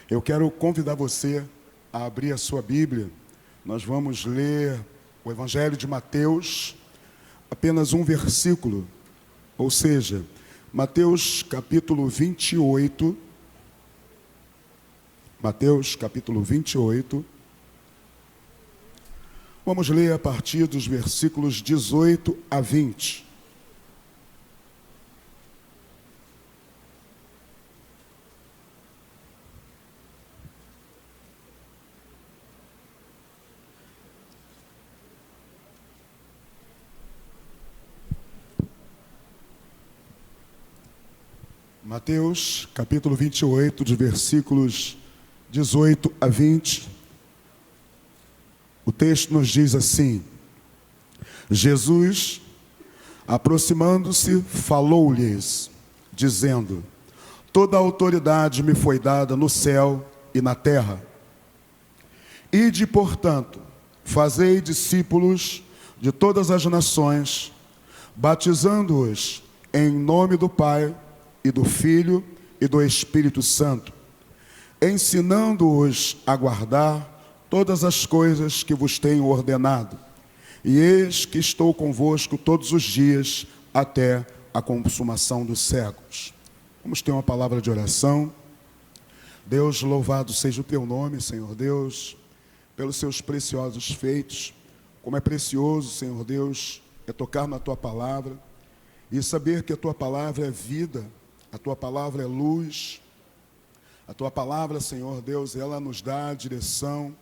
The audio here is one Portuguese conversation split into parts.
Eu quero convidar você a abrir a sua Bíblia. Nós vamos ler o Evangelho de Mateus, apenas um versículo, ou seja, Mateus capítulo 28. Mateus capítulo 28. Vamos ler a partir dos versículos 18 a 20. Mateus, capítulo 28, de versículos 18 a 20. O texto nos diz assim: Jesus, aproximando-se, falou-lhes, dizendo: toda a autoridade me foi dada no céu e na terra. Ide, portanto, fazei discípulos de todas as nações, batizando-os em nome do Pai, e do Filho e do Espírito Santo, ensinando-os a guardar todas as coisas que vos tenho ordenado. E eis que estou convosco todos os dias, até a consumação dos séculos. Vamos ter uma palavra de oração. Deus, louvado seja o teu nome, Senhor Deus, pelos seus preciosos feitos. Como é precioso, Senhor Deus, é tocar na tua palavra e saber que a tua palavra é vida. A tua palavra é luz, a tua palavra, Senhor Deus, ela nos dá direção,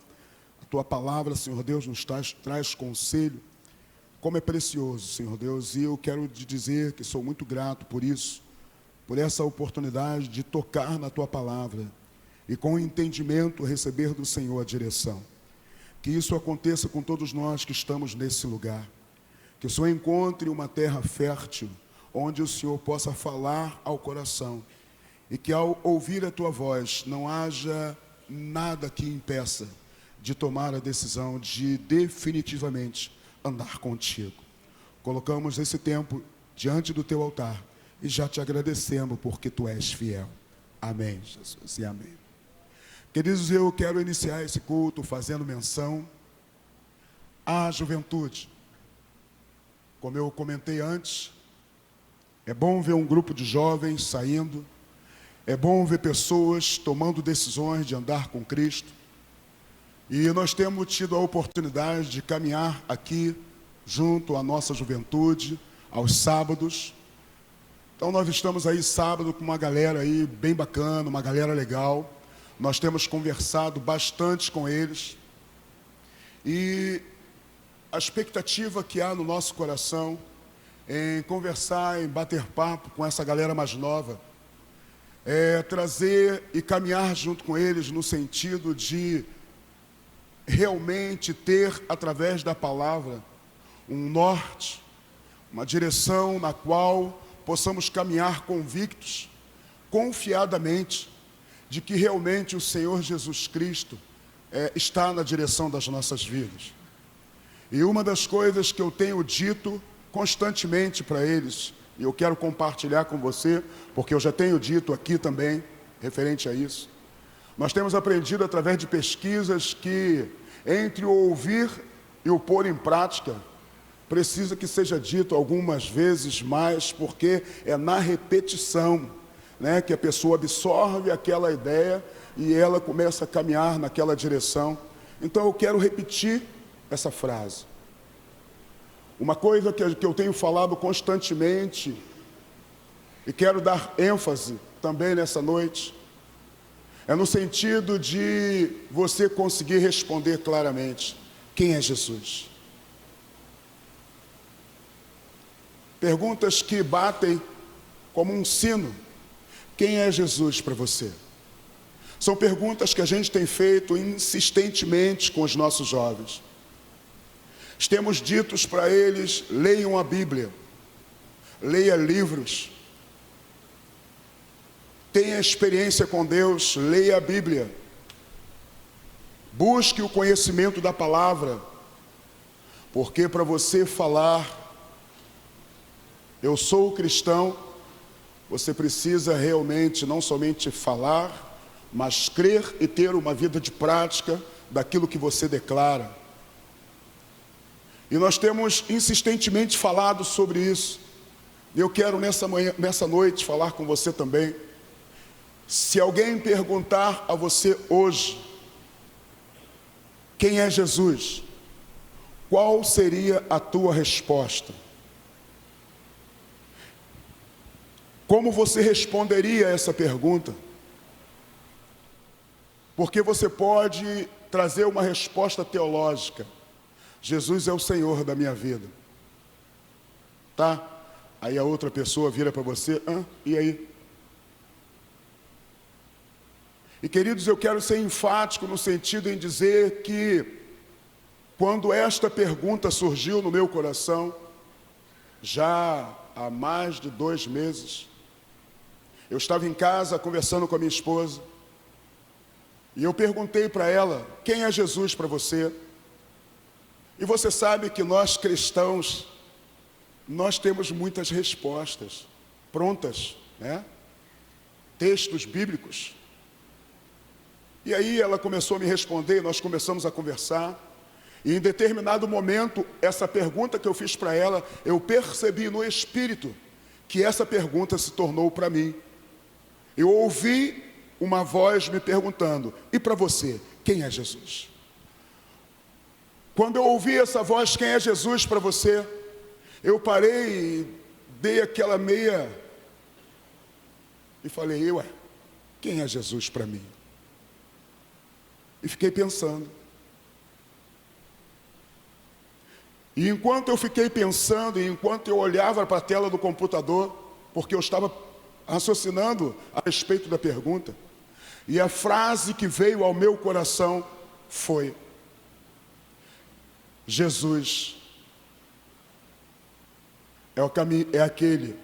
a tua palavra, Senhor Deus, nos traz conselho. Como é precioso, Senhor Deus, e eu quero te dizer que sou muito grato por isso, por essa oportunidade de tocar na tua palavra e com entendimento receber do Senhor a direção. Que isso aconteça com todos nós que estamos nesse lugar, que o Senhor encontre uma terra fértil, onde o Senhor possa falar ao coração, e que ao ouvir a tua voz, não haja nada que impeça de tomar a decisão de definitivamente andar contigo. Colocamos esse tempo diante do teu altar, e já te agradecemos porque tu és fiel. Amém, Jesus, e amém. Queridos, eu quero iniciar esse culto fazendo menção à juventude. Como eu comentei antes, é bom ver um grupo de jovens saindo, é bom ver pessoas tomando decisões de andar com Cristo. E nós temos tido a oportunidade de caminhar aqui junto à nossa juventude, aos sábados. Então nós estamos aí sábado com uma galera aí bem bacana, uma galera legal. Nós temos conversado bastante com eles. E a expectativa que há no nosso coração em conversar, em bater papo com essa galera mais nova, trazer e caminhar junto com eles no sentido de realmente ter, através da palavra, um norte, uma direção na qual possamos caminhar convictos, confiadamente, de que realmente o Senhor Jesus Cristo está na direção das nossas vidas. E uma das coisas que eu tenho dito constantemente para eles, e eu quero compartilhar com você, porque eu já tenho dito aqui também, referente a isso. Nós temos aprendido através de pesquisas que entre o ouvir e o pôr em prática, precisa que seja dito algumas vezes mais, porque é na repetição, né, que a pessoa absorve aquela ideia e ela começa a caminhar naquela direção. Então eu quero repetir essa frase. Uma coisa que eu tenho falado constantemente e quero dar ênfase também nessa noite, é no sentido de você conseguir responder claramente: quem é Jesus? Perguntas que batem como um sino. Quem é Jesus para você? São perguntas que a gente tem feito insistentemente com os nossos jovens. Temos dito para eles: leiam a Bíblia, leia livros, tenha experiência com Deus, leia a Bíblia, busque o conhecimento da palavra, porque para você falar, eu sou cristão, Você precisa realmente não somente falar, mas crer e ter uma vida de prática daquilo que você declara. E nós temos insistentemente falado sobre isso. E eu quero nessa noite falar com você também. Se alguém perguntar a você hoje, quem é Jesus? Qual seria a tua resposta? Como você responderia a essa pergunta? Porque você pode trazer uma resposta teológica. Jesus é o Senhor da minha vida. Tá? Aí a outra pessoa vira para você, e aí? E queridos, eu quero ser enfático no sentido em dizer que, quando esta pergunta surgiu no meu coração, já há mais de 2 meses, eu estava em casa conversando com a minha esposa, e eu perguntei para ela, quem é Jesus para você? E você sabe que nós cristãos, nós temos muitas respostas prontas, né? Textos bíblicos. E aí ela começou a me responder, nós começamos a conversar, e em determinado momento, essa pergunta que eu fiz para ela, eu percebi no espírito que essa pergunta se tornou para mim. Eu ouvi uma voz me perguntando, e para você, quem é Jesus? Quando eu ouvi essa voz, quem é Jesus para você? Eu parei e dei aquela meia e falei, ué, quem é Jesus para mim? E fiquei pensando. E enquanto eu fiquei pensando, e enquanto eu olhava para a tela do computador, porque eu estava raciocinando a respeito da pergunta, e a frase que veio ao meu coração foi: Jesus é aquele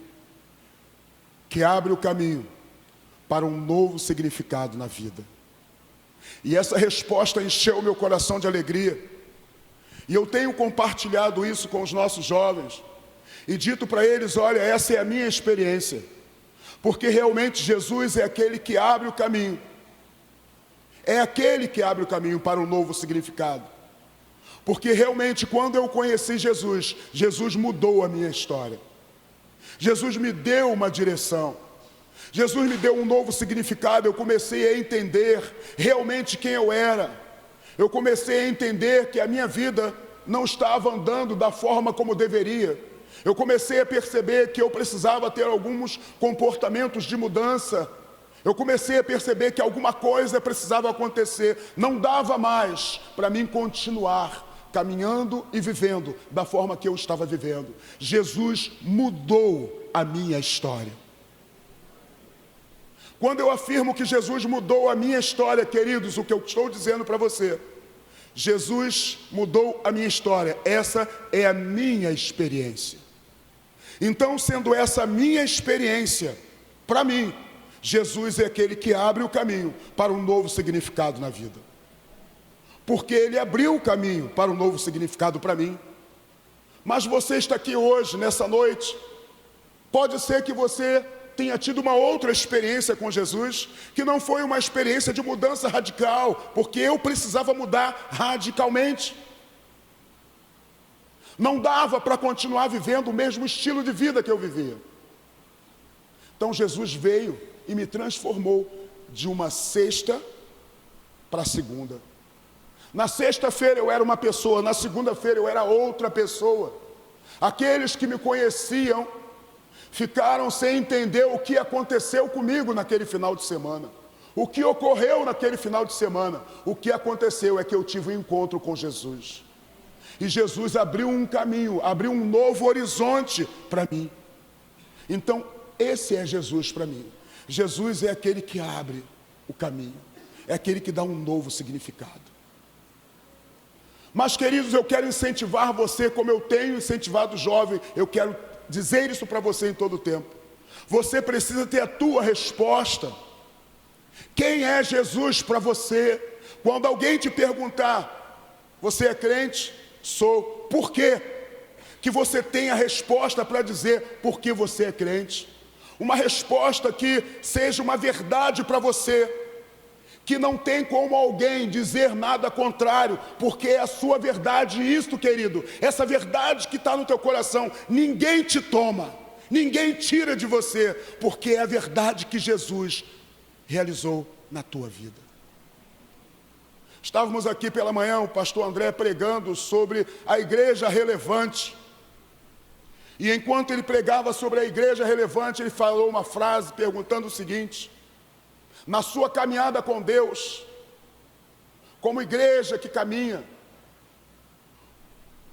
que abre o caminho para um novo significado na vida. E essa resposta encheu o meu coração de alegria. E eu tenho compartilhado isso com os nossos jovens e dito para eles, olha, essa é a minha experiência. Porque realmente Jesus é aquele que abre o caminho. É aquele que abre o caminho para um novo significado. Porque realmente quando eu conheci Jesus, Jesus mudou a minha história. Jesus me deu uma direção. Jesus me deu um novo significado. Eu comecei a entender realmente quem eu era. Eu comecei a entender que a minha vida não estava andando da forma como deveria. Eu comecei a perceber que eu precisava ter alguns comportamentos de mudança. Eu comecei a perceber que alguma coisa precisava acontecer. Não dava mais para mim continuar caminhando e vivendo da forma que eu estava vivendo. Jesus mudou a minha história. Quando eu afirmo que Jesus mudou a minha história, queridos, o que eu estou dizendo para você, Jesus mudou a minha história. Essa é a minha experiência. Então, sendo essa a minha experiência, para mim, Jesus é aquele que abre o caminho para um novo significado na vida. Porque Ele abriu o caminho para um novo significado para mim. Mas você está aqui hoje, nessa noite, pode ser que você tenha tido uma outra experiência com Jesus, que não foi uma experiência de mudança radical, porque eu precisava mudar radicalmente. Não dava para continuar vivendo o mesmo estilo de vida que eu vivia. Então Jesus veio e me transformou de uma sexta para a segunda. Na sexta-feira eu era uma pessoa, na segunda-feira eu era outra pessoa. Aqueles que me conheciam ficaram sem entender o que aconteceu comigo naquele final de semana. O que ocorreu naquele final de semana? O que aconteceu é que eu tive um encontro com Jesus. E Jesus abriu um caminho, abriu um novo horizonte para mim. Então, esse é Jesus para mim. Jesus é aquele que abre o caminho. É aquele que dá um novo significado. Mas, queridos, eu quero incentivar você, como eu tenho incentivado o jovem, eu quero dizer isso para você em todo o tempo. Você precisa ter a tua resposta. Quem é Jesus para você? Quando alguém te perguntar, você é crente? Sou. Por quê? Que você tenha a resposta para dizer por que você é crente. uma resposta que seja uma verdade para você, que não tem como alguém dizer nada contrário, porque é a sua verdade. E isto, querido, essa verdade que está no teu coração, ninguém te toma, ninguém tira de você, porque é a verdade que Jesus realizou na tua vida. Estávamos aqui pela manhã, o pastor André pregando sobre a igreja relevante. E enquanto ele pregava sobre a igreja relevante, ele falou uma frase perguntando o seguinte: na sua caminhada com Deus, como igreja que caminha,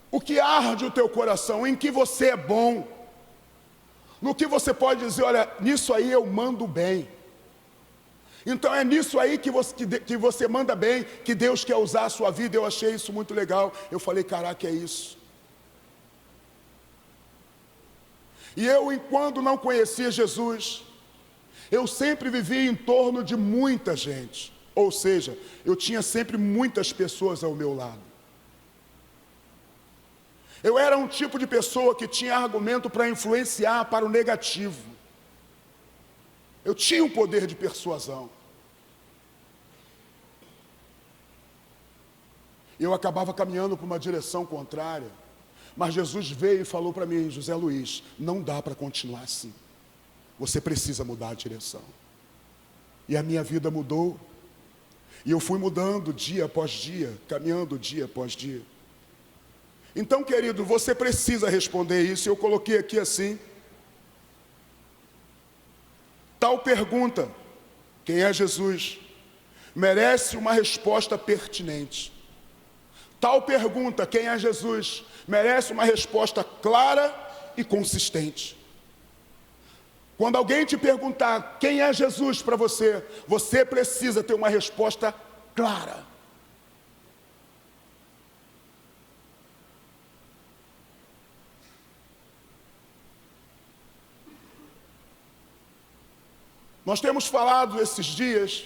o que arde o teu coração, em que você é bom, no que você pode dizer, olha, nisso aí eu mando bem. Então é nisso aí que você manda bem, que Deus quer usar a sua vida. Eu achei isso muito legal. Eu falei, caraca, é isso. E eu, enquanto não conhecia Jesus, eu sempre vivia em torno de muita gente. Ou seja, eu tinha sempre muitas pessoas ao meu lado. Eu era um tipo de pessoa que tinha argumento para influenciar para o negativo. Eu tinha um poder de persuasão. Eu acabava caminhando para uma direção contrária. Mas Jesus veio e falou para mim, José Luiz, não dá para continuar assim. Você precisa mudar a direção. E a minha vida mudou. E eu fui mudando dia após dia, caminhando dia após dia. Então, querido, você precisa responder isso. Eu coloquei aqui assim. Tal pergunta, quem é Jesus, merece uma resposta pertinente. Tal pergunta, quem é Jesus, merece uma resposta clara e consistente. Quando alguém te perguntar quem é Jesus para você, você precisa ter uma resposta clara. Nós temos falado esses dias,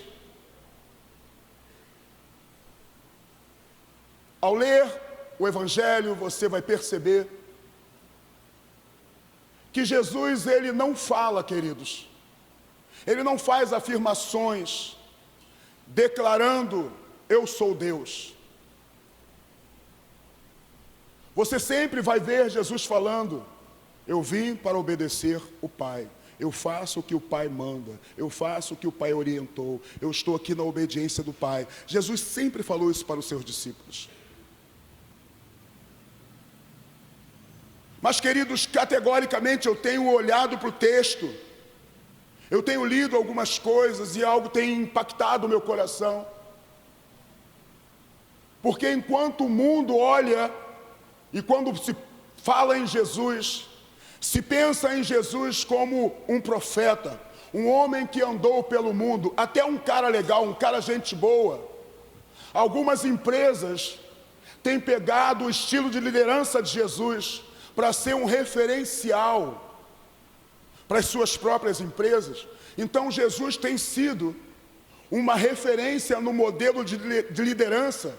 ao ler o Evangelho, você vai perceber que Jesus, ele não fala, queridos, ele não faz afirmações declarando, eu sou Deus. Você sempre vai ver Jesus falando, eu vim para obedecer o Pai. Eu faço o que o Pai manda, eu faço o que o Pai orientou, eu estou aqui na obediência do Pai. Jesus sempre falou isso para os seus discípulos. Mas, queridos, categoricamente eu tenho olhado para o texto, eu tenho lido algumas coisas e algo tem impactado o meu coração. Porque enquanto o mundo olha, e quando se fala em Jesus, se pensa em Jesus como um profeta, um homem que andou pelo mundo, até um cara legal, um cara gente boa. Algumas empresas têm pegado o estilo de liderança de Jesus para ser um referencial para as suas próprias empresas. Então Jesus tem sido uma referência no modelo de liderança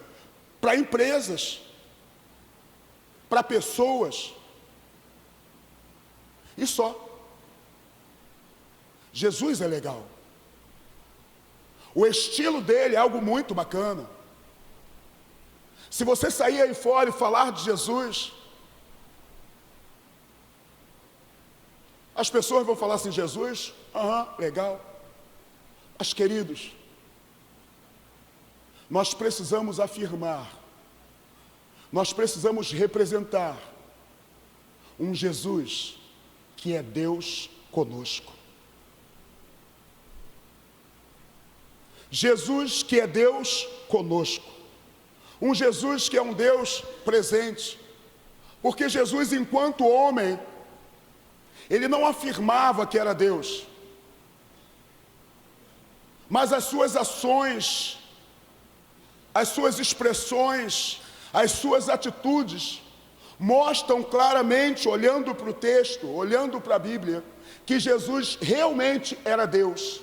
para empresas, para pessoas. E só. Jesus é legal. O estilo dele é algo muito bacana. Se você sair aí fora e falar de Jesus, as pessoas vão falar assim, Jesus, legal. Mas, queridos, nós precisamos afirmar, nós precisamos representar um Jesus que é Deus conosco. Jesus que é Deus conosco. Um Jesus que é um Deus presente. Porque Jesus, enquanto homem, ele não afirmava que era Deus. Mas as suas ações, as suas expressões, as suas atitudes mostram claramente, olhando para o texto, olhando para a Bíblia, que Jesus realmente era Deus.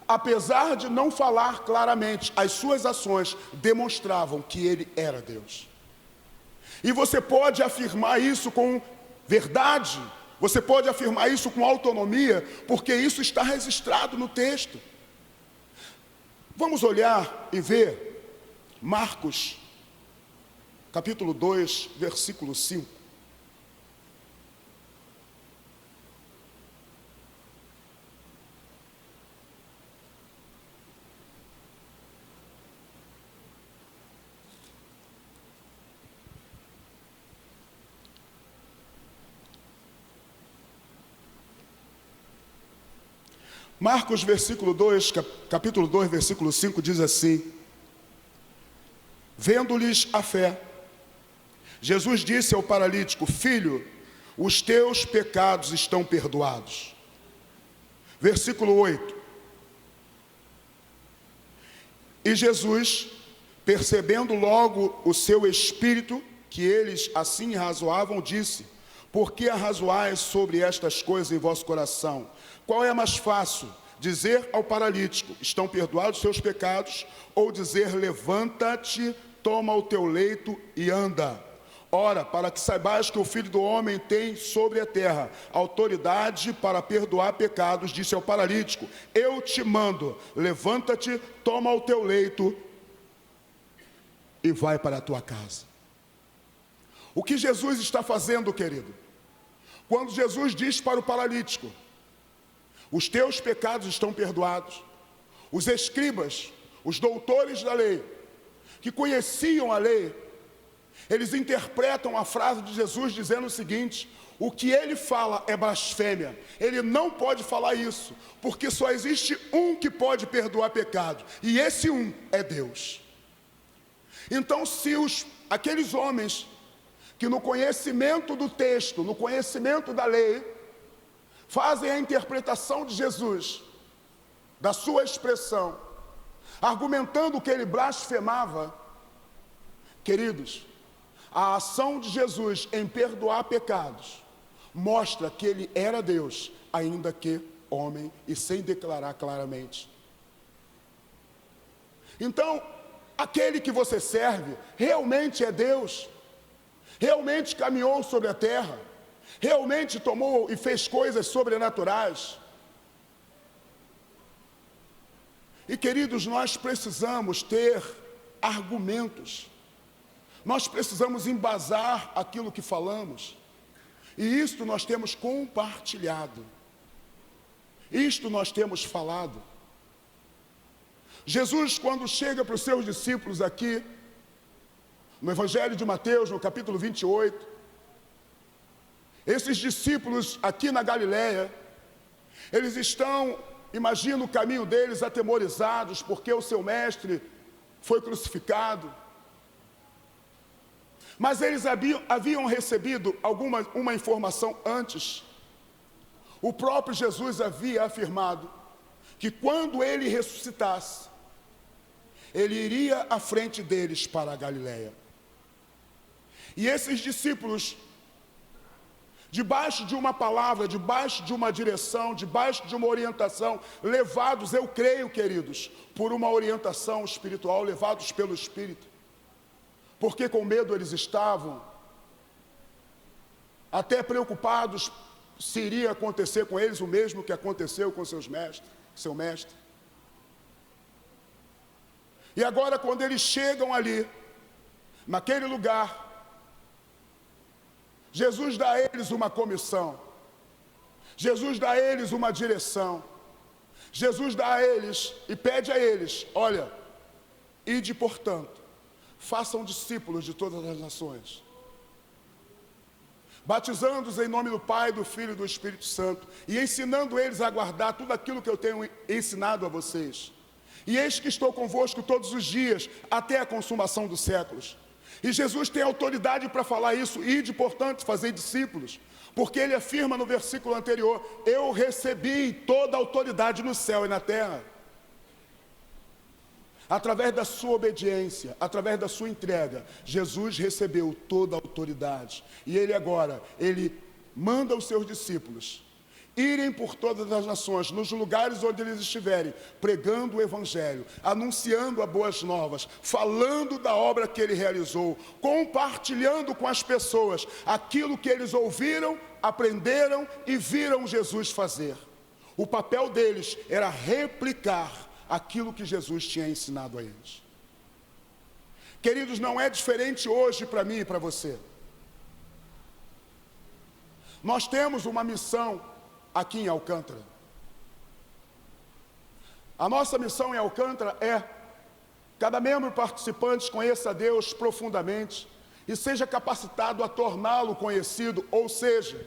Apesar de não falar claramente, as suas ações demonstravam que ele era Deus. E você pode afirmar isso com verdade, Você pode afirmar isso com autonomia, porque isso está registrado no texto. Vamos olhar e ver Marcos, capítulo 2, versículo 5. Marcos, capítulo 2, versículo 5, diz assim: vendo-lhes a fé, Jesus disse ao paralítico: filho, os teus pecados estão perdoados. Versículo 8: e Jesus, percebendo logo o seu espírito, que eles assim razoavam, disse: por que arrazoais sobre estas coisas em vosso coração? Qual é mais fácil, dizer ao paralítico: estão perdoados os seus pecados, ou dizer: levanta-te, toma o teu leito e anda? Ora, para que saibais que o Filho do Homem tem sobre a terra autoridade para perdoar pecados, disse ao paralítico: eu te mando, levanta-te, toma o teu leito e vai para a tua casa. O que Jesus está fazendo, querido? Quando Jesus diz para o paralítico: os teus pecados estão perdoados, os escribas, os doutores da lei, que conheciam a lei, eles interpretam a frase de Jesus dizendo o seguinte: o que ele fala é blasfêmia, ele não pode falar isso, porque só existe um que pode perdoar pecado, e esse um é Deus. Então, se aqueles homens que no conhecimento do texto, no conhecimento da lei, fazem a interpretação de Jesus, da sua expressão, argumentando que ele blasfemava, queridos, a ação de Jesus em perdoar pecados mostra que ele era Deus, ainda que homem, e sem declarar claramente. Então, aquele que você serve realmente é Deus, realmente caminhou sobre a terra, realmente tomou e fez coisas sobrenaturais. E, queridos, nós precisamos ter argumentos, nós precisamos embasar aquilo que falamos, e isto nós temos compartilhado, isto nós temos falado. Jesus, quando chega para os seus discípulos aqui, no Evangelho de Mateus, no capítulo 28, esses discípulos aqui na Galileia, eles estão, imagina o caminho deles, atemorizados, porque o seu mestre foi crucificado. Mas eles haviam recebido uma informação antes. O próprio Jesus havia afirmado que quando ele ressuscitasse, ele iria à frente deles para a Galileia. E esses discípulos, debaixo de uma palavra, debaixo de uma direção, debaixo de uma orientação, levados, eu creio, queridos, por uma orientação espiritual, levados pelo Espírito, porque com medo eles estavam, até preocupados se iria acontecer com eles o mesmo que aconteceu com seu mestre. E agora, quando eles chegam ali, naquele lugar, Jesus dá a eles uma comissão, Jesus dá a eles uma direção, Jesus dá a eles e pede a eles: olha, ide, portanto, façam discípulos de todas as nações, batizando-os em nome do Pai, do Filho e do Espírito Santo, e ensinando eles a guardar tudo aquilo que eu tenho ensinado a vocês. E eis que estou convosco todos os dias, até a consumação dos séculos. E Jesus tem autoridade para falar isso: ide, portanto, fazer discípulos, porque ele afirma no versículo anterior: eu recebi toda a autoridade no céu e na terra. Através da sua obediência, através da sua entrega, Jesus recebeu toda a autoridade. E ele agora, ele manda os seus discípulos irem por todas as nações, nos lugares onde eles estiverem, pregando o Evangelho, anunciando as boas novas, falando da obra que ele realizou, compartilhando com as pessoas aquilo que eles ouviram, aprenderam e viram Jesus fazer. O papel deles era replicar aquilo que Jesus tinha ensinado a eles. Queridos, não é diferente hoje para mim e para você. Nós temos uma missão aqui em Alcântara. A nossa missão em Alcântara é: cada membro participante conheça a Deus profundamente e seja capacitado a torná-lo conhecido. Ou seja,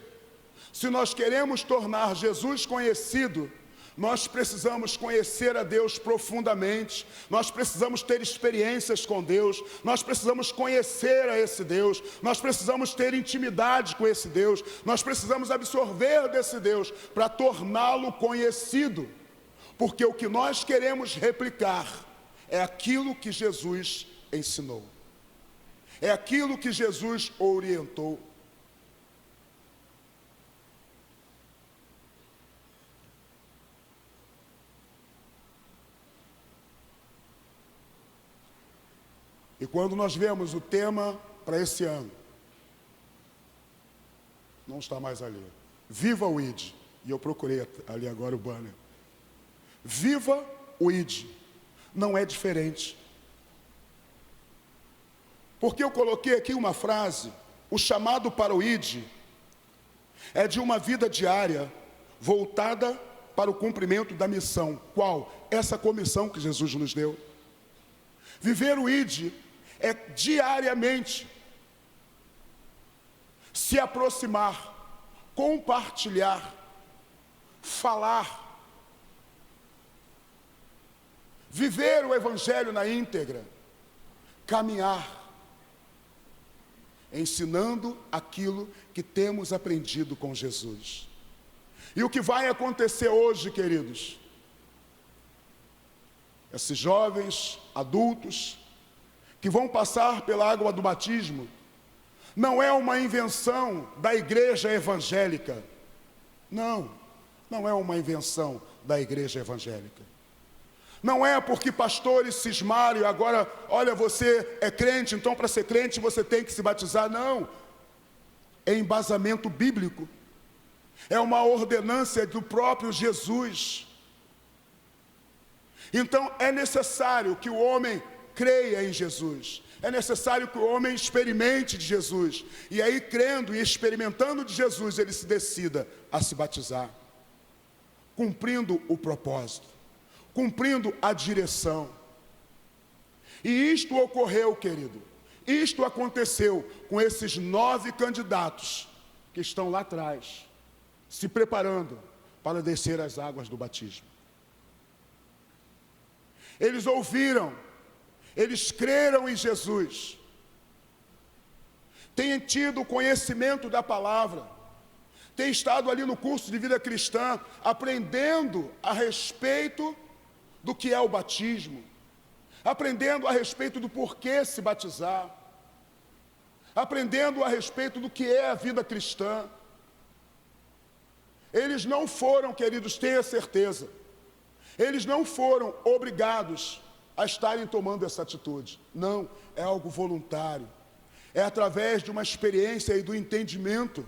se nós queremos tornar Jesus conhecido, nós precisamos conhecer a Deus profundamente, nós precisamos ter experiências com Deus, nós precisamos conhecer a esse Deus, nós precisamos ter intimidade com esse Deus, nós precisamos absorver desse Deus para torná-lo conhecido, porque o que nós queremos replicar é aquilo que Jesus ensinou, é aquilo que Jesus orientou. E quando nós vemos o tema para esse ano, não está mais ali, Viva o ID, e eu procurei ali agora o banner, Viva o ID, não é diferente. Porque eu coloquei aqui uma frase: o chamado para o ID é de uma vida diária voltada para o cumprimento da missão. Qual? Essa comissão que Jesus nos deu. Viver o ID é diariamente se aproximar, compartilhar, falar, viver o Evangelho na íntegra, caminhar, ensinando aquilo que temos aprendido com Jesus. E o que vai acontecer hoje, queridos? Esses jovens, adultos, que vão passar pela água do batismo, não é uma invenção da igreja evangélica. Não é uma invenção da igreja evangélica. Não é porque pastores cismaram e agora, olha, você é crente, então para ser crente você tem que se batizar. Não, é embasamento bíblico. É uma ordenança do próprio Jesus. Então é necessário que o homem creia em Jesus, é necessário que o homem experimente de Jesus, e aí crendo e experimentando de Jesus, ele se decida a se batizar, cumprindo o propósito, cumprindo a direção. E isto ocorreu, querido, isto aconteceu com esses 9 candidatos que estão lá atrás, se preparando para descer as águas do batismo. Eles ouviram, eles creram em Jesus, têm tido conhecimento da palavra, têm estado ali no curso de vida cristã, aprendendo a respeito do que é o batismo, aprendendo a respeito do porquê se batizar, aprendendo a respeito do que é a vida cristã. Eles não foram, queridos, tenha certeza, eles não foram obrigados a estarem tomando essa atitude. Não, é algo voluntário. É através de uma experiência e do entendimento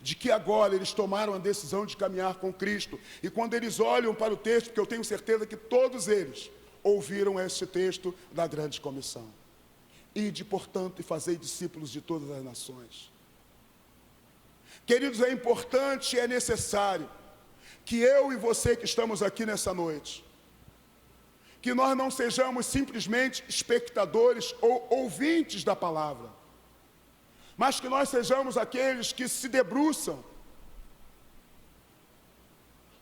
de que agora eles tomaram a decisão de caminhar com Cristo. E quando eles olham para o texto, porque eu tenho certeza que todos eles ouviram este texto da grande comissão: ide, portanto, e fazei discípulos de todas as nações. Queridos, é importante e é necessário que eu e você que estamos aqui nessa noite, que nós não sejamos simplesmente espectadores ou ouvintes da palavra, mas que nós sejamos aqueles que se debruçam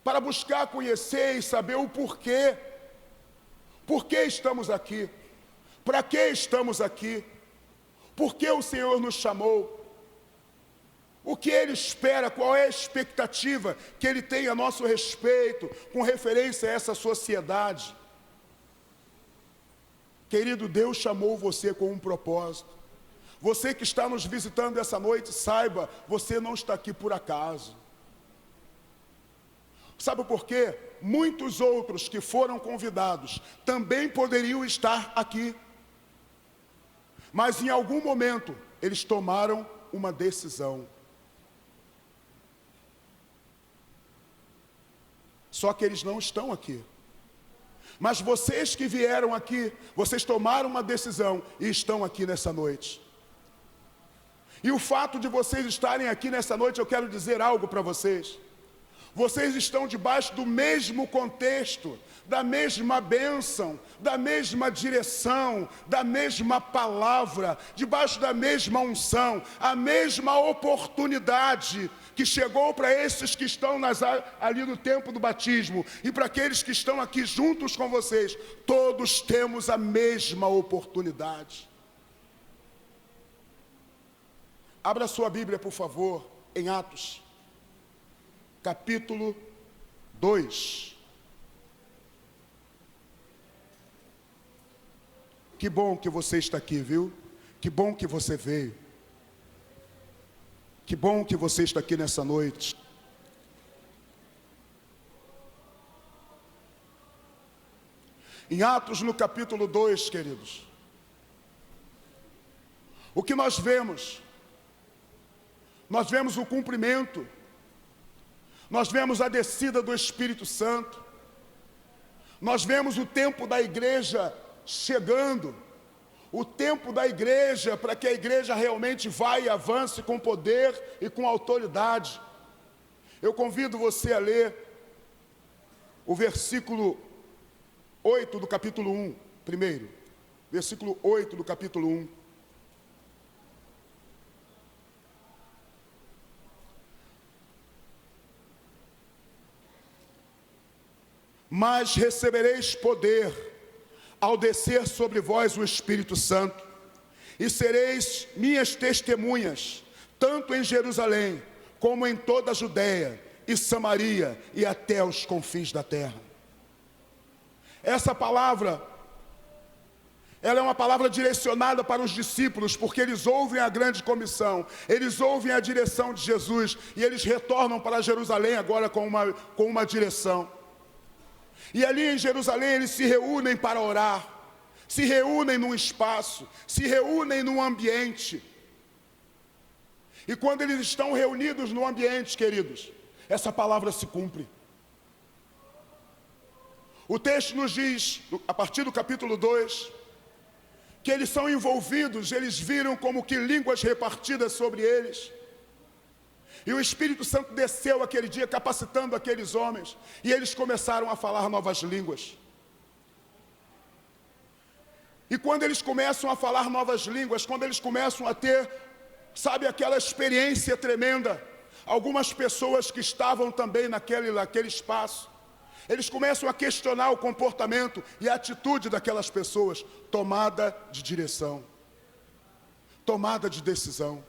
para buscar conhecer e saber o porquê. Por que estamos aqui? Para que estamos aqui? Por que o Senhor nos chamou? O que Ele espera? Qual é a expectativa que Ele tem a nosso respeito com referência a essa sociedade? Querido, Deus chamou você com um propósito. Você que está nos visitando essa noite, saiba, você não está aqui por acaso. Sabe por quê? Muitos outros que foram convidados também poderiam estar aqui. Mas em algum momento eles tomaram uma decisão. Só que eles não estão aqui. Mas vocês que vieram aqui, vocês tomaram uma decisão e estão aqui nessa noite. E o fato de vocês estarem aqui nessa noite, eu quero dizer algo para vocês. Vocês estão debaixo do mesmo contexto, da mesma bênção, da mesma direção, da mesma palavra, debaixo da mesma unção, a mesma oportunidade que chegou para esses que estão ali no tempo do batismo e para aqueles que estão aqui juntos com vocês. Todos temos a mesma oportunidade. Abra sua Bíblia, por favor, em Atos, capítulo 2. Que bom que você está aqui, viu? Que bom que você veio. Que bom que você está aqui nessa noite. Em Atos, no capítulo 2, queridos, o que nós vemos? Nós vemos o cumprimento, nós vemos a descida do Espírito Santo, nós vemos o tempo da igreja chegando, o tempo da igreja para que a igreja realmente vá e avance com poder e com autoridade. Eu convido você a ler o versículo 8 do capítulo 1, primeiro, versículo 8 do capítulo 1. Mas recebereis poder ao descer sobre vós o Espírito Santo, e sereis minhas testemunhas, tanto em Jerusalém, como em toda a Judeia e Samaria, e até os confins da terra. Essa palavra, ela é uma palavra direcionada para os discípulos, porque eles ouvem a grande comissão, eles ouvem a direção de Jesus, e eles retornam para Jerusalém agora com uma direção. E ali em Jerusalém eles se reúnem para orar, se reúnem num espaço, se reúnem num ambiente. E quando eles estão reunidos no ambiente, queridos, essa palavra se cumpre. O texto nos diz, a partir do capítulo 2, que eles são envolvidos, eles viram como que línguas repartidas sobre eles. E o Espírito Santo desceu aquele dia capacitando aqueles homens, e eles começaram a falar novas línguas. E quando eles começam a falar novas línguas, quando eles começam a ter, sabe, aquela experiência tremenda, algumas pessoas que estavam também naquele espaço, eles começam a questionar o comportamento e a atitude daquelas pessoas, tomada de direção, tomada de decisão.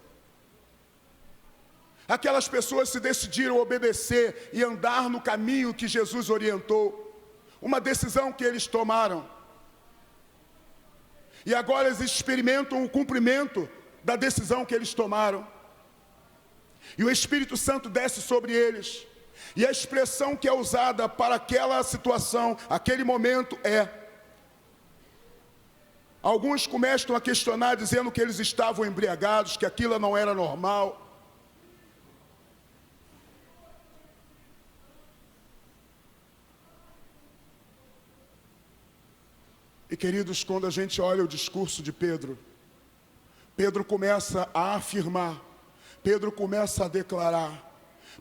Aquelas pessoas se decidiram obedecer e andar no caminho que Jesus orientou, uma decisão que eles tomaram. E agora eles experimentam o cumprimento da decisão que eles tomaram. E o Espírito Santo desce sobre eles. E a expressão que é usada para aquela situação, aquele momento é: alguns começam a questionar, dizendo que eles estavam embriagados, que aquilo não era normal. E queridos, quando a gente olha o discurso de Pedro, Pedro começa a afirmar, Pedro começa a declarar,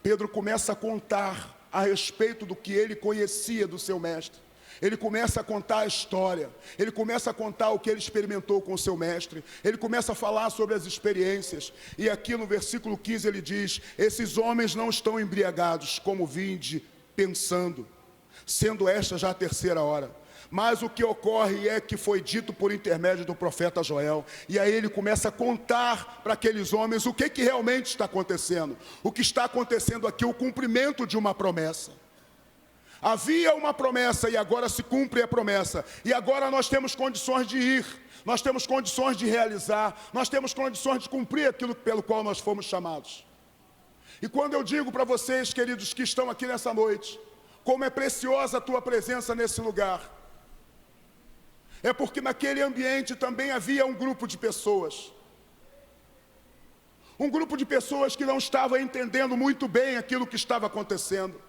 Pedro começa a contar a respeito do que ele conhecia do seu mestre. Ele começa a contar a história, ele começa a contar o que ele experimentou com o seu mestre, ele começa a falar sobre as experiências. E aqui no versículo 15 ele diz: esses homens não estão embriagados, como vinde pensando, sendo esta já a terceira hora. Mas o que ocorre é que foi dito por intermédio do profeta Joel. E aí ele começa a contar para aqueles homens o que realmente está acontecendo. O que está acontecendo aqui, o cumprimento de uma promessa. Havia uma promessa e agora se cumpre a promessa. E agora nós temos condições de ir, nós temos condições de realizar, nós temos condições de cumprir aquilo pelo qual nós fomos chamados. E quando eu digo para vocês, queridos, que estão aqui nessa noite, como é preciosa a tua presença nesse lugar. É porque naquele ambiente também havia um grupo de pessoas. Um grupo de pessoas que não estava entendendo muito bem aquilo que estava acontecendo.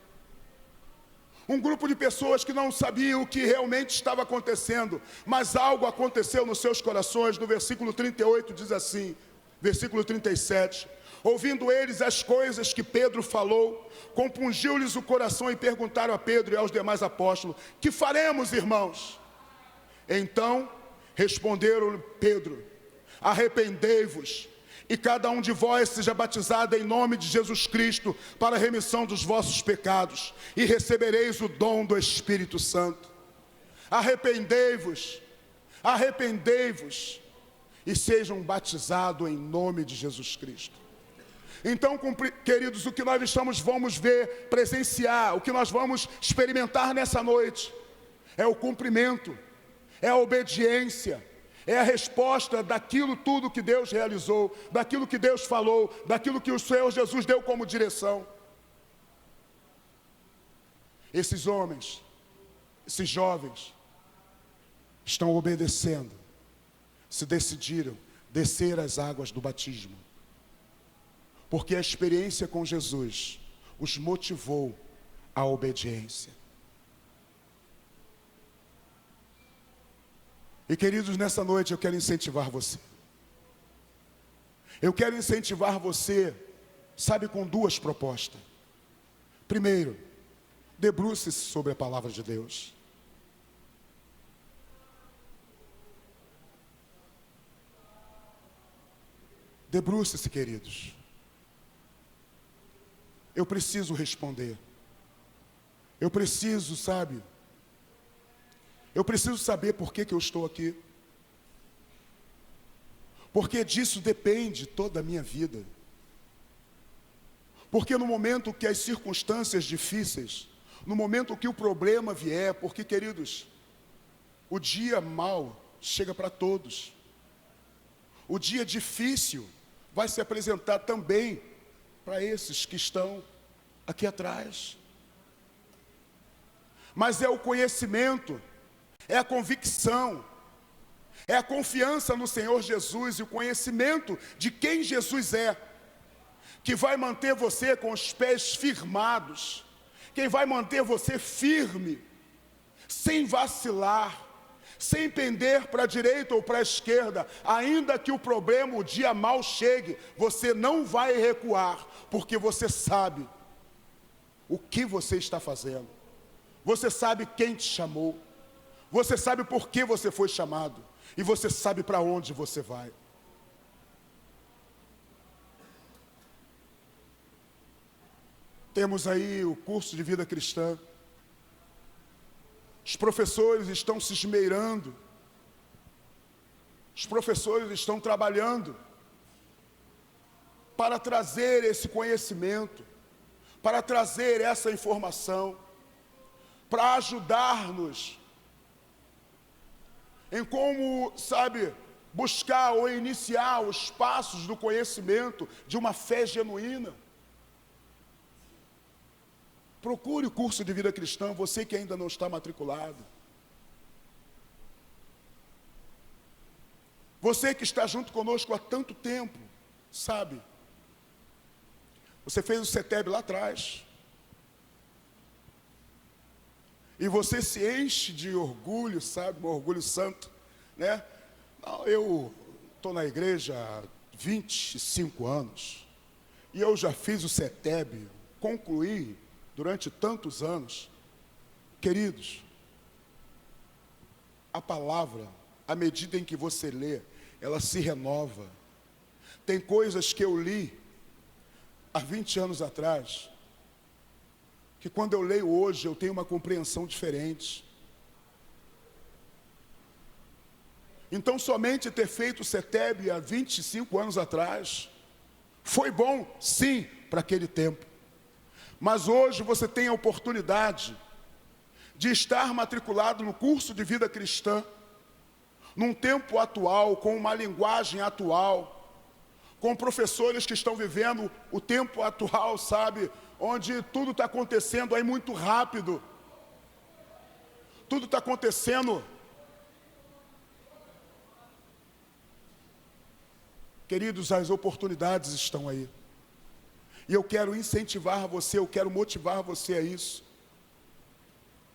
Um grupo de pessoas que não sabiam o que realmente estava acontecendo, mas algo aconteceu nos seus corações. No versículo 38 diz assim, versículo 37, ouvindo eles as coisas que Pedro falou, compungiu-lhes o coração e perguntaram a Pedro e aos demais apóstolos: que faremos, irmãos? Então responderam Pedro: arrependei-vos, e cada um de vós seja batizado em nome de Jesus Cristo para a remissão dos vossos pecados, e recebereis o dom do Espírito Santo. Arrependei-vos, arrependei-vos, e sejam batizados em nome de Jesus Cristo. Então, queridos, o que nós vamos ver, presenciar, o que nós vamos experimentar nessa noite, é o cumprimento, é a obediência, é a resposta daquilo tudo que Deus realizou, daquilo que Deus falou, daquilo que o Senhor Jesus deu como direção. Esses homens, esses jovens, estão obedecendo, se decidiram descer as águas do batismo, porque a experiência com Jesus os motivou à obediência. E queridos, nessa noite eu quero incentivar você. Eu quero incentivar você, sabe, com duas propostas. Primeiro, debruce-se sobre a palavra de Deus. Debruce-se, queridos. Eu preciso responder. Eu preciso, sabe? Eu preciso saber por que eu estou aqui. Porque disso depende toda a minha vida. Porque no momento que as circunstâncias difíceis, no momento que o problema vier, porque, queridos, o dia mau chega para todos. O dia difícil vai se apresentar também para esses que estão aqui atrás. Mas é o conhecimento, é a convicção, é a confiança no Senhor Jesus e o conhecimento de quem Jesus é, que vai manter você com os pés firmados, quem vai manter você firme, sem vacilar, sem pender para a direita ou para a esquerda. Ainda que o problema, o dia mau chegue, você não vai recuar, porque você sabe o que você está fazendo, você sabe quem te chamou, você sabe por que você foi chamado, e você sabe para onde você vai. Temos aí o curso de vida cristã. Os professores estão se esmerando, os professores estão trabalhando para trazer esse conhecimento, para trazer essa informação, para ajudar-nos em como, sabe, buscar ou iniciar os passos do conhecimento de uma fé genuína. Procure o curso de vida cristã, você que ainda não está matriculado. Você que está junto conosco há tanto tempo, sabe? Você fez o CETEB lá atrás. E você se enche de orgulho, sabe? Um orgulho santo, né? Não, eu estou na igreja há 25 anos. E eu já fiz o CETEB, concluí durante tantos anos. Queridos, a palavra, à medida em que você lê, ela se renova. Tem coisas que eu li há 20 anos atrás, que quando eu leio hoje, eu tenho uma compreensão diferente. Então, somente ter feito o CETEB há 25 anos atrás, foi bom, sim, para aquele tempo. Mas hoje você tem a oportunidade de estar matriculado no curso de vida cristã, num tempo atual, com uma linguagem atual, com professores que estão vivendo o tempo atual, sabe? onde tudo está acontecendo aí muito rápido, tudo está acontecendo. Queridos, as oportunidades estão aí, e eu quero incentivar você, eu quero motivar você a isso.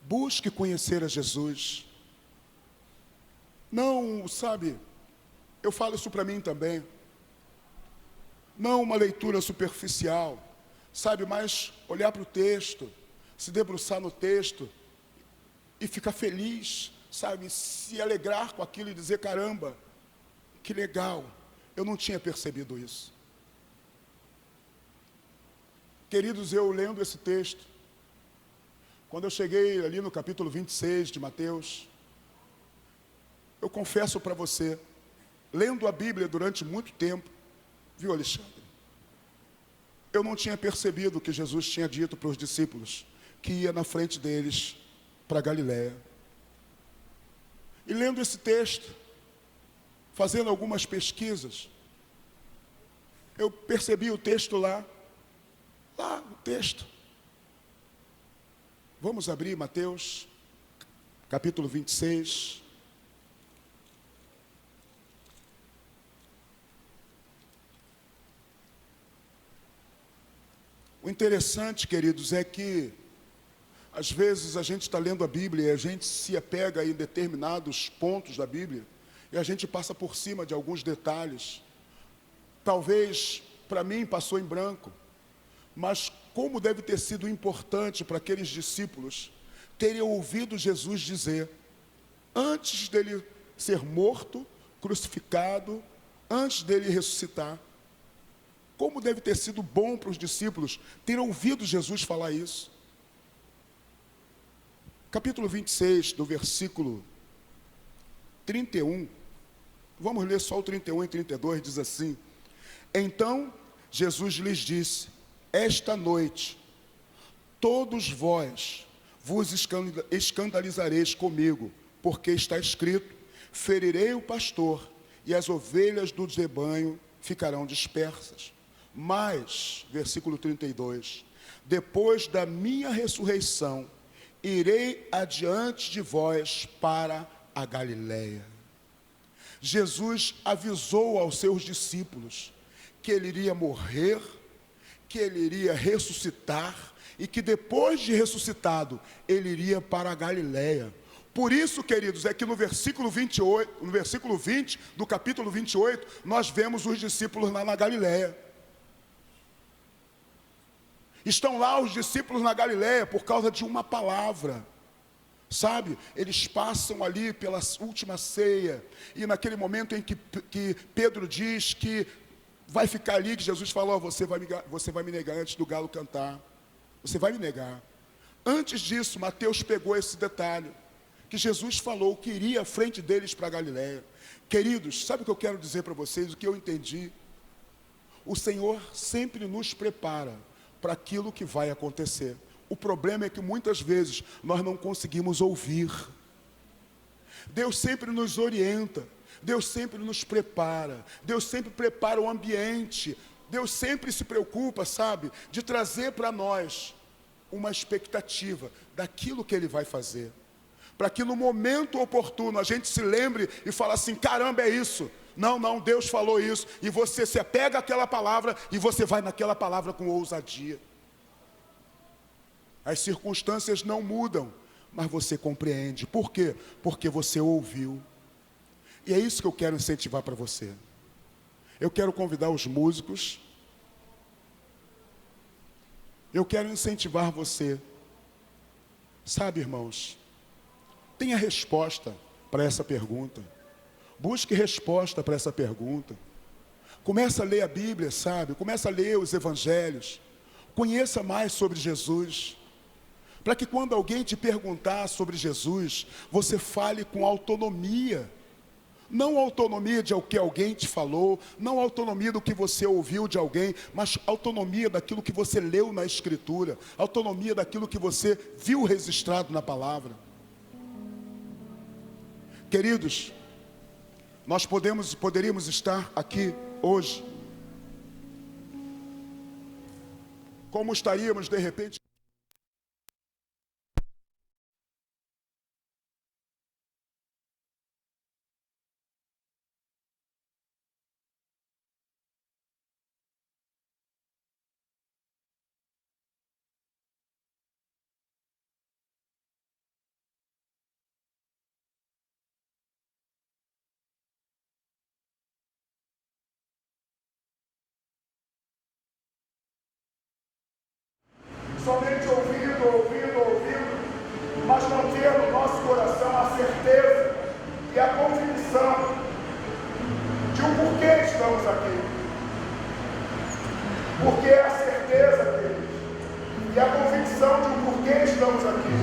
Busque conhecer a Jesus. Não, sabe, eu falo isso para mim também. Não uma leitura superficial, sabe, mas olhar para o texto, se debruçar no texto e ficar feliz, sabe, se alegrar com aquilo e dizer: caramba, que legal, eu não tinha percebido isso. Queridos, eu lendo esse texto, quando eu cheguei ali no capítulo 26 de Mateus, eu confesso para você, lendo a Bíblia durante muito tempo, viu, Alexandre, eu não tinha percebido que Jesus tinha dito para os discípulos que ia na frente deles para Galiléia. E lendo esse texto, fazendo algumas pesquisas, eu percebi o texto lá o texto. Vamos abrir Mateus, capítulo 26. O interessante, queridos, é que às vezes a gente está lendo a Bíblia e a gente se apega em determinados pontos da Bíblia e a gente passa por cima de alguns detalhes. Talvez para mim passou em branco, mas como deve ter sido importante para aqueles discípulos terem ouvido Jesus dizer, antes dele ser morto, crucificado, antes dele ressuscitar, como deve ter sido bom para os discípulos terem ouvido Jesus falar isso. Capítulo 26, do versículo 31, vamos ler só o 31 e 32, diz assim: então Jesus lhes disse: esta noite todos vós vos escandalizareis comigo, porque está escrito: ferirei o pastor, e as ovelhas do rebanho ficarão dispersas. Mas, versículo 32, depois da minha ressurreição, irei adiante de vós para a Galiléia. Jesus avisou aos seus discípulos que ele iria morrer, que ele iria ressuscitar, e que depois de ressuscitado, ele iria para a Galiléia. Por isso, queridos, é que no versículo 28, no versículo 20 do capítulo 28, nós vemos os discípulos lá na Galiléia. Estão lá os discípulos na Galiléia por causa de uma palavra, sabe? Eles passam ali pela última ceia, e naquele momento em que Pedro diz que vai ficar ali, que Jesus falou: você vai me negar antes do galo cantar, você vai me negar. Antes disso, Mateus pegou esse detalhe, que Jesus falou que iria à frente deles para a Galiléia. Queridos, sabe o que eu quero dizer para vocês, o que eu entendi? O Senhor sempre nos prepara para aquilo que vai acontecer. O problema é que muitas vezes nós não conseguimos ouvir. Deus sempre nos orienta, Deus sempre nos prepara, Deus sempre prepara o ambiente, Deus sempre se preocupa, sabe, de trazer para nós uma expectativa daquilo que Ele vai fazer, para que no momento oportuno a gente se lembre e fale assim: caramba, é isso. Não, Deus falou isso, e você se apega àquela palavra, e você vai naquela palavra com ousadia. As circunstâncias não mudam, mas você compreende. Por quê? Porque você ouviu. E é isso que eu quero incentivar para você. Eu quero convidar os músicos. Eu quero incentivar você. Sabe, irmãos, tenha resposta para essa pergunta. Busque resposta para essa pergunta. Comece a ler a Bíblia, sabe? Comece a ler os Evangelhos. Conheça mais sobre Jesus, para que quando alguém te perguntar sobre Jesus, você fale com autonomia. Não autonomia de o que alguém te falou, não autonomia do que você ouviu de alguém, mas autonomia daquilo que você leu na Escritura, autonomia daquilo que você viu registrado na palavra. Queridos, nós poderíamos estar aqui hoje Como estaríamos, de repente, somente ouvindo, mas não ter no nosso coração a certeza e a convicção de o porquê estamos aqui. Porque é a certeza, queridos, e a convicção de o porquê estamos aqui,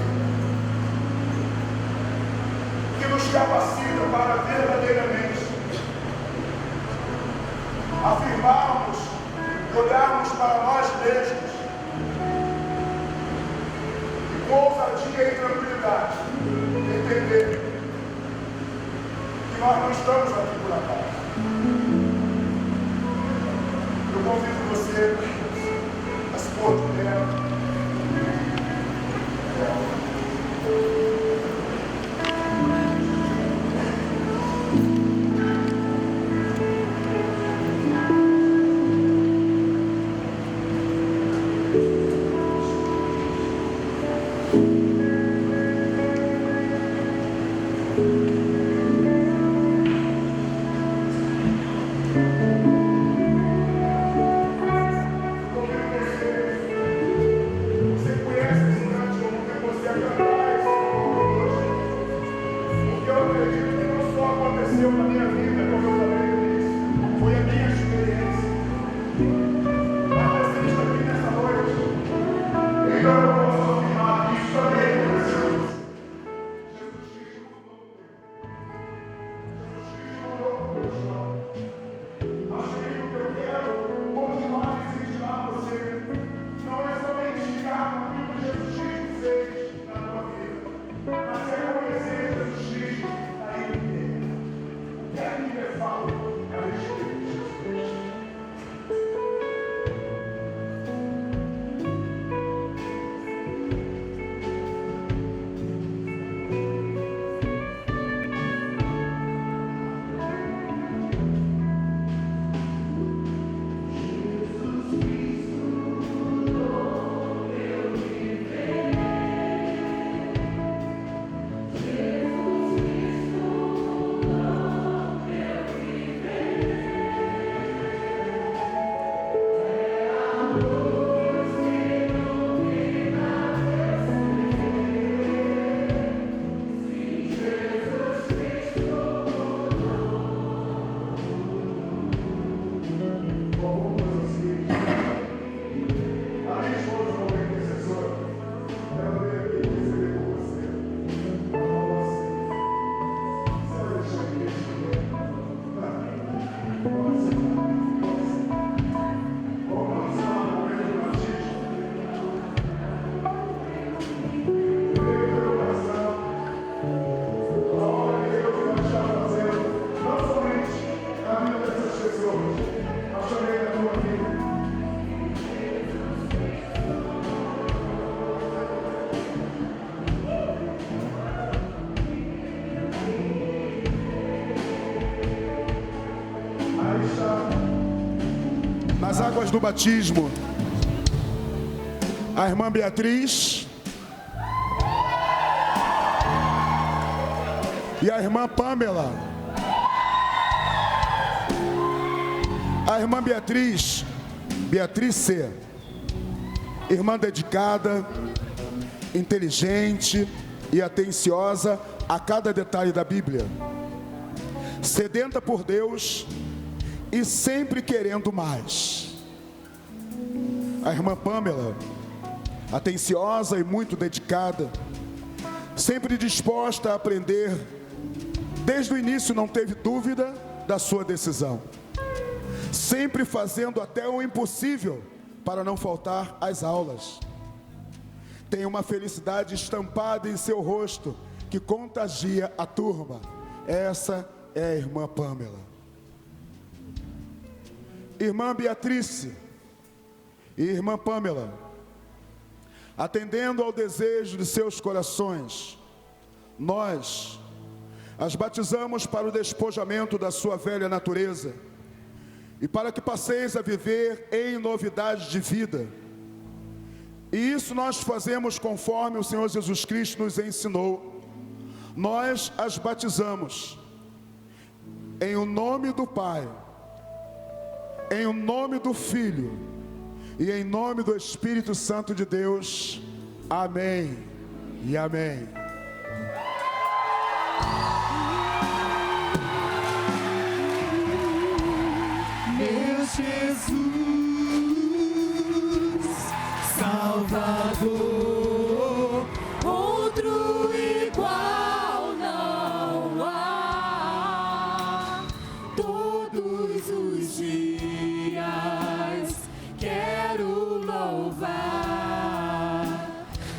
que nos capacita para verdadeiramente afirmarmos e olharmos para nós mesmos com ousadia e tranquilidade, entender que nós não estamos aqui por acaso. Eu convido você a se pôr de pé. Nas águas do batismo, a irmã Beatriz e a irmã Pamela. A irmã Beatriz C, irmã dedicada, inteligente e atenciosa a cada detalhe da Bíblia, sedenta por Deus e sempre querendo mais. A irmã Pamela, atenciosa e muito dedicada, sempre disposta a aprender, desde o início não teve dúvida da sua decisão, sempre fazendo até o impossível para não faltar às aulas. Tem uma felicidade estampada em seu rosto que contagia a turma. Essa é a irmã Pamela. Irmã Beatriz, e irmã Pamela, atendendo ao desejo de seus corações, nós as batizamos para o despojamento da sua velha natureza e para que passeis a viver em novidade de vida. E isso nós fazemos conforme o Senhor Jesus Cristo nos ensinou. Nós as batizamos em o nome do Pai, em o nome do Filho e em nome do Espírito Santo de Deus. Amém e amém. Meu Jesus, Salvador, outro igual não há. Todos os dias quero louvar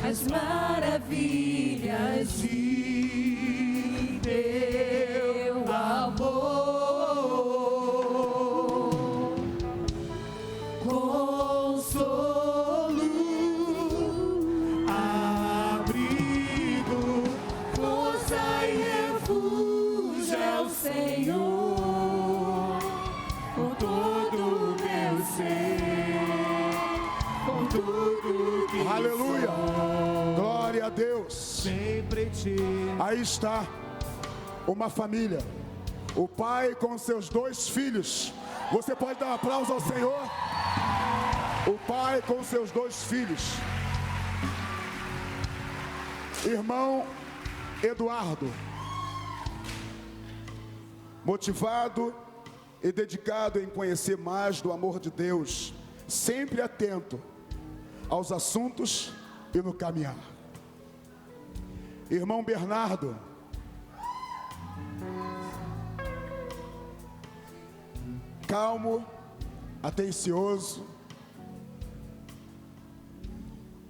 as maravilhas de teu amor. Senhor, com todo meu ser, com tudo que aleluia, sou, glória a Deus. Sempre te. Aí está uma família, o pai com seus 2 filhos. Você pode dar um aplauso ao Senhor? O pai com seus 2 filhos. Irmão Eduardo, motivado e dedicado em conhecer mais do amor de Deus, sempre atento aos assuntos e no caminhar. Irmão Bernardo, calmo, atencioso,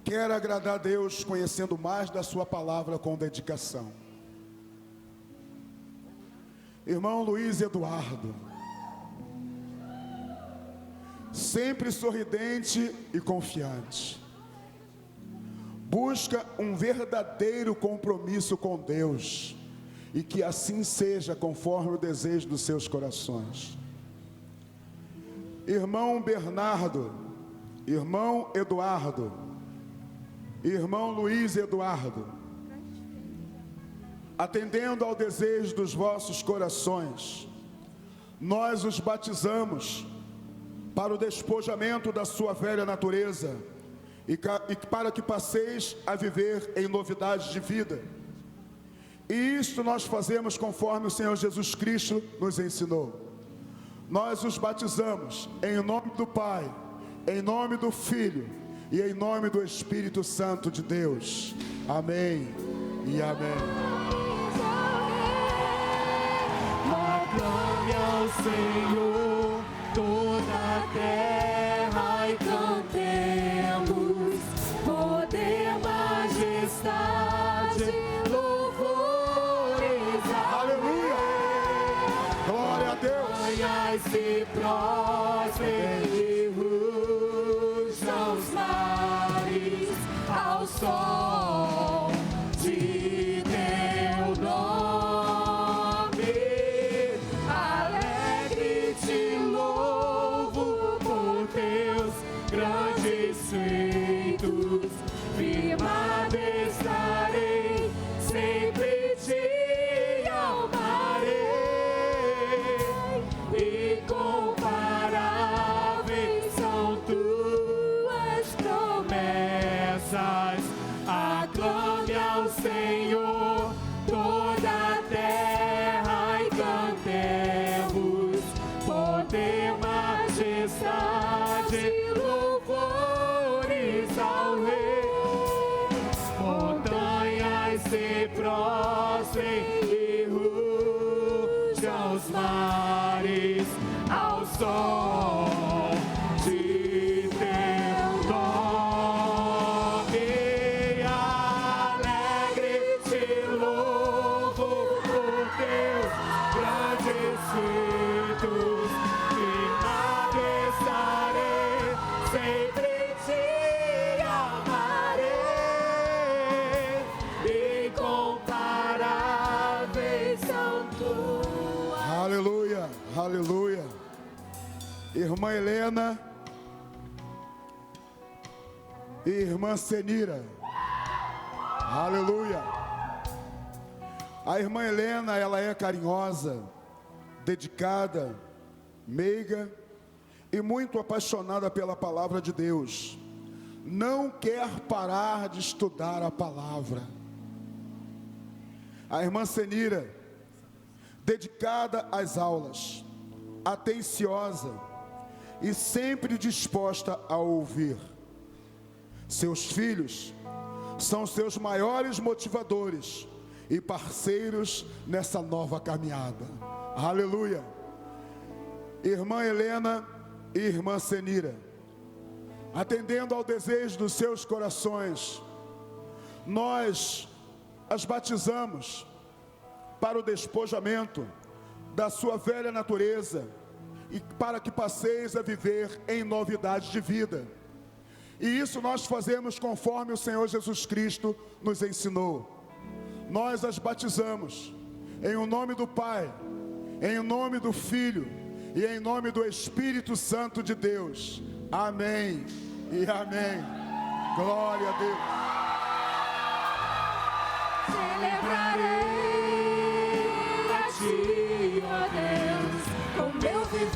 quer agradar a Deus conhecendo mais da sua palavra com dedicação. Irmão Luiz Eduardo, sempre sorridente e confiante, busca um verdadeiro compromisso com Deus, e que assim seja conforme o desejo dos seus corações. Irmão Bernardo, irmão Eduardo, irmão Luiz Eduardo, atendendo ao desejo dos vossos corações, nós os batizamos para o despojamento da sua velha natureza e para que passeis a viver em novidade de vida. E isto nós fazemos conforme o Senhor Jesus Cristo nos ensinou. Nós os batizamos em nome do Pai, em nome do Filho e em nome do Espírito Santo de Deus. Amém e amém. Aclame ao Senhor toda a terra e cantemos poder, majestade, louvores. Aleluia! Glória a Deus! Montanhas se prostrem e rujam os mares ao som de teu nome. Grandes feitos, firmado estarei, sempre te amarei. Incomparáveis são tuas promessas. Aclame ao Senhor toda a terra e cantemos poder, majestade, louvores ao Rei. Montanhas se prostrem e rujam os mares ao som de teu nome. Alegre te louvo por teus grandes feitos. Estarei sempre Aleluia. Irmã Helena e irmã Senira. Aleluia. A irmã Helena, ela é carinhosa, dedicada, meiga e muito apaixonada pela palavra de Deus. Não quer parar de estudar a palavra. A irmã Senira, dedicada às aulas, atenciosa e sempre disposta a ouvir. Seus filhos são seus maiores motivadores e parceiros nessa nova caminhada. Aleluia. Irmã Helena e irmã Senira, atendendo ao desejo dos seus corações, nós as batizamos para o despojamento da sua velha natureza e para que passeis a viver em novidade de vida. E isso nós fazemos conforme o Senhor Jesus Cristo nos ensinou. Nós as batizamos em o nome do Pai, em o nome do Filho e em nome do Espírito Santo de Deus. Amém e amém. Glória a Deus. Celebrarei a Ti, ó Deus, com meu viver.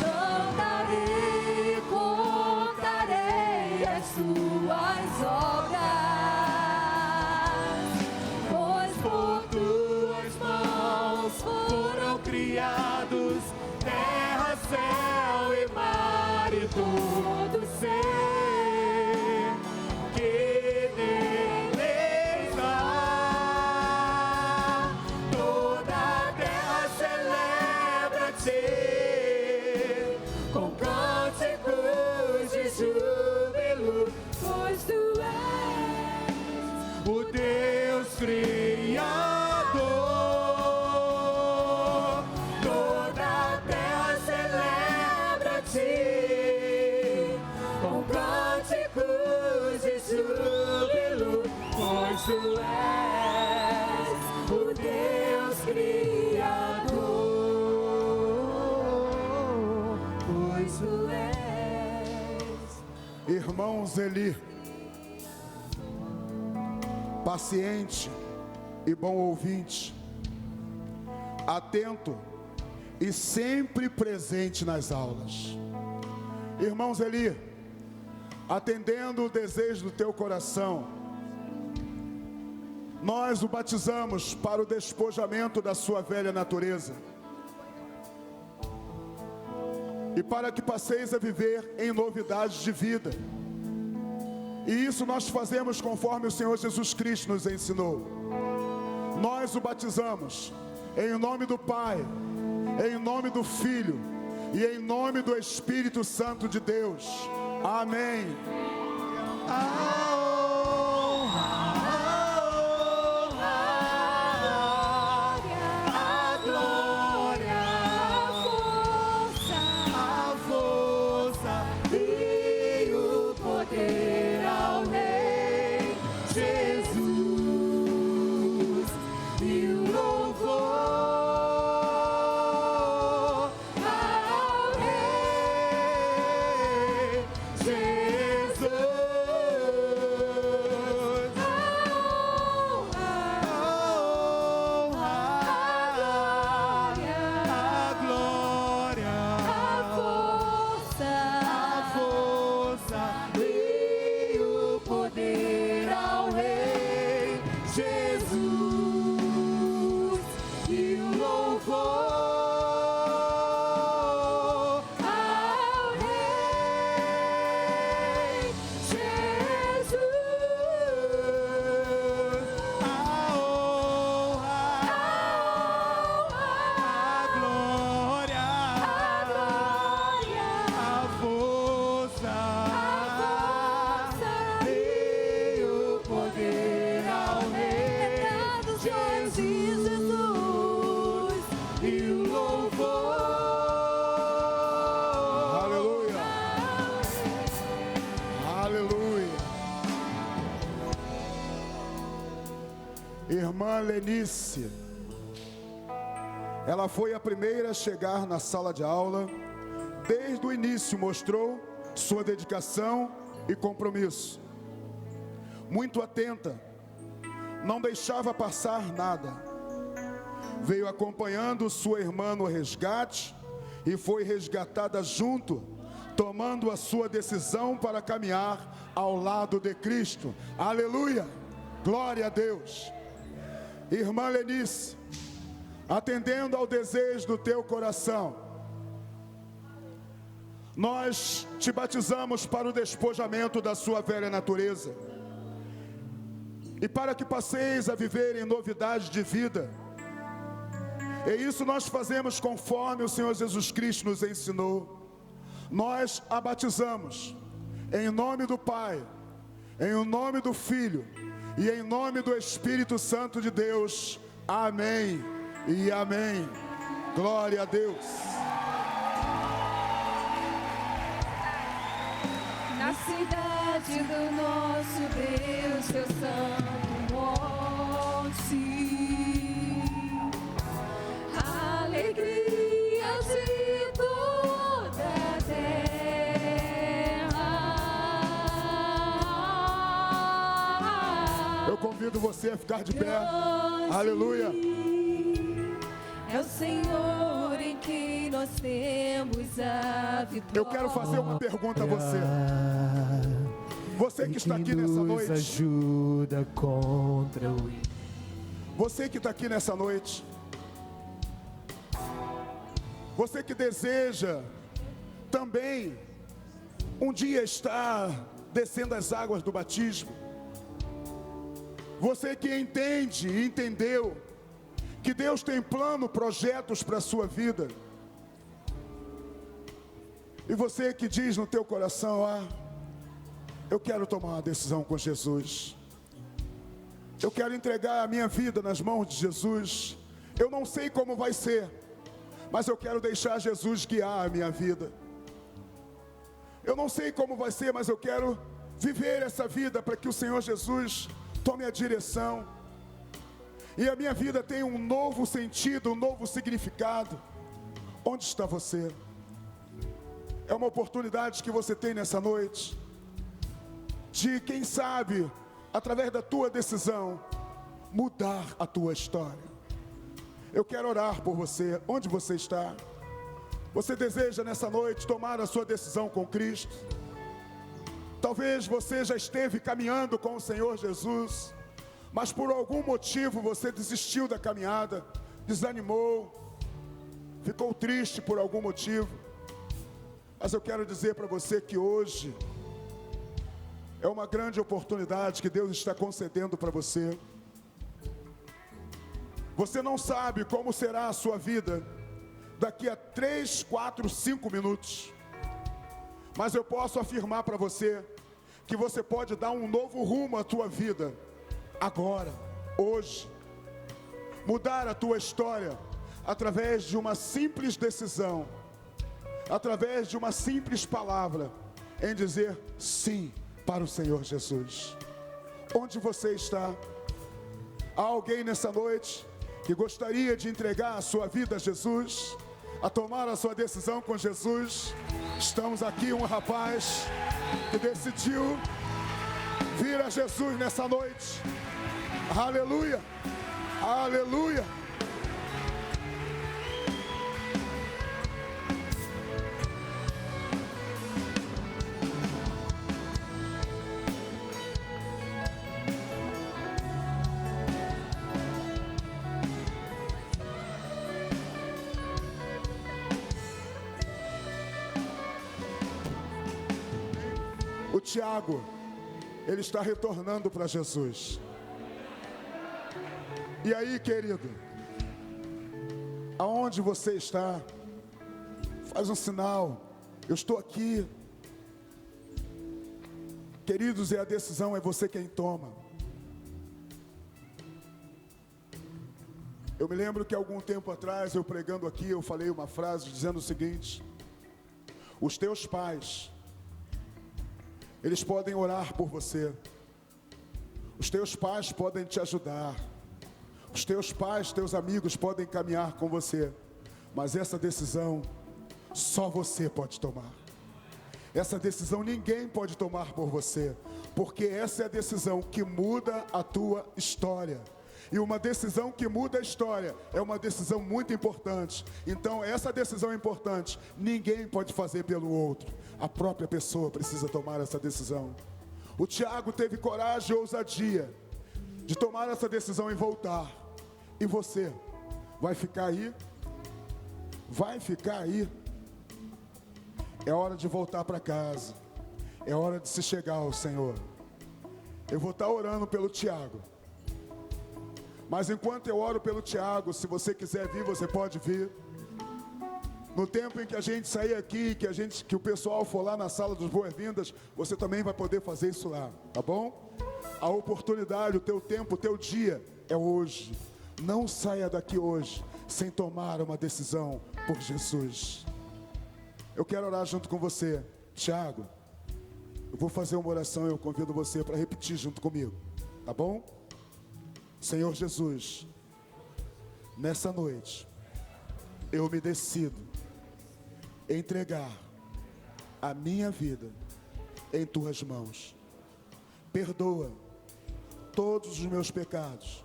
Cantarei, contarei as Tuas obras, pois por Tuas mãos foram criados terra, céu e mar e todo ser que neles há. Toda a terra celebra-te com cânticos de júbilo, pois Tu és o Deus Criador. Toda a terra celebra-te com cânticos de júbilo, pois Tu és o Deus Criador, pois Tu és. Irmão Zeli, paciente e bom ouvinte, atento e sempre presente nas aulas. Irmão Zeli, atendendo o desejo do teu coração, nós o batizamos para o despojamento da sua velha natureza e para que passeis a viver em novidades de vida. E isso nós fazemos conforme o Senhor Jesus Cristo nos ensinou. Nós o batizamos em nome do Pai, em nome do Filho e em nome do Espírito Santo de Deus. Amém. Irmã Lenice, Ela foi a primeira a chegar na sala de aula. Desde o início mostrou sua dedicação e compromisso. Muito atenta, não deixava passar nada. Veio acompanhando sua irmã no resgate e foi resgatada junto, tomando a sua decisão para caminhar ao lado de Cristo. Aleluia! Glória a Deus! Irmã Lenice, atendendo ao desejo do teu coração, nós te batizamos para o despojamento da sua velha natureza e para que passeis a viver em novidade de vida. E isso nós fazemos conforme o Senhor Jesus Cristo nos ensinou. Nós a batizamos em nome do Pai, em nome do Filho e em nome do Espírito Santo de Deus. Amém e amém. Glória a Deus. Na cidade do nosso Deus, teu santo monte, a alegria de toda a terra. Eu convido você a ficar de pé. Aleluia. É o Senhor em quem nós temos a vitória. Eu quero fazer uma pergunta a você. Você que está aqui nessa noite. Ajuda contra o... Você que está aqui nessa noite. Você que deseja também um dia estar descendo as águas do batismo. Você que entende e entendeu que Deus tem plano, projetos para a sua vida. E você que diz no teu coração: eu quero tomar uma decisão com Jesus. Eu quero entregar a minha vida nas mãos de Jesus. Eu não sei como vai ser, mas eu quero deixar Jesus guiar a minha vida. Eu não sei como vai ser, mas eu quero viver essa vida para que o Senhor Jesus tome a direção. E a minha vida tem um novo sentido, um novo significado. Onde está você? É uma oportunidade que você tem nessa noite de, quem sabe, através da tua decisão, mudar a tua história. Eu quero orar por você. Onde você está? Você deseja nessa noite tomar a sua decisão com Cristo? Talvez você já esteve caminhando com o Senhor Jesus, mas por algum motivo você desistiu da caminhada, desanimou, ficou triste por algum motivo. Mas eu quero dizer para você que hoje é uma grande oportunidade que Deus está concedendo para você. Você não sabe como será a sua vida daqui a 3, 4, 5 minutos. Mas eu posso afirmar para você que você pode dar um novo rumo à tua vida. Agora, hoje, mudar a tua história através de uma simples decisão, através de uma simples palavra, em dizer sim para o Senhor Jesus. Onde você está? Há alguém nessa noite que gostaria de entregar a sua vida a Jesus, a tomar a sua decisão com Jesus? Estamos aqui, um rapaz que decidiu vir a Jesus nessa noite. Aleluia, aleluia. O Tiago, ele está retornando para Jesus. E aí, querido, aonde você está? Faz um sinal. Eu estou aqui. Queridos, e a decisão é você quem toma. Eu me lembro que algum tempo atrás, eu pregando aqui, eu falei uma frase dizendo o seguinte: os teus pais, eles podem orar por você. Os teus pais podem te ajudar. Os teus pais, teus amigos podem caminhar com você, mas essa decisão só você pode tomar. Essa decisão ninguém pode tomar por você, porque essa é a decisão que muda a tua história. E uma decisão que muda a história é uma decisão muito importante. Então essa decisão é importante, ninguém pode fazer pelo outro. A própria pessoa precisa tomar essa decisão. O Tiago teve coragem e ousadia de tomar essa decisão e voltar. E você, vai ficar aí? Vai ficar aí? É hora de voltar para casa. É hora de se chegar ao Senhor. Eu vou estar orando pelo Tiago. Mas enquanto eu oro pelo Tiago, se você quiser vir, você pode vir. No tempo em que a gente sair aqui, que o pessoal for lá na sala dos boas-vindas, você também vai poder fazer isso lá, tá bom? A oportunidade, o teu tempo, o teu dia é hoje. Não saia daqui hoje sem tomar uma decisão por Jesus. Eu quero orar junto com você. Tiago, eu vou fazer uma oração e eu convido você para repetir junto comigo, tá bom? Senhor Jesus, nessa noite, eu me decido entregar a minha vida em tuas mãos. Perdoa todos os meus pecados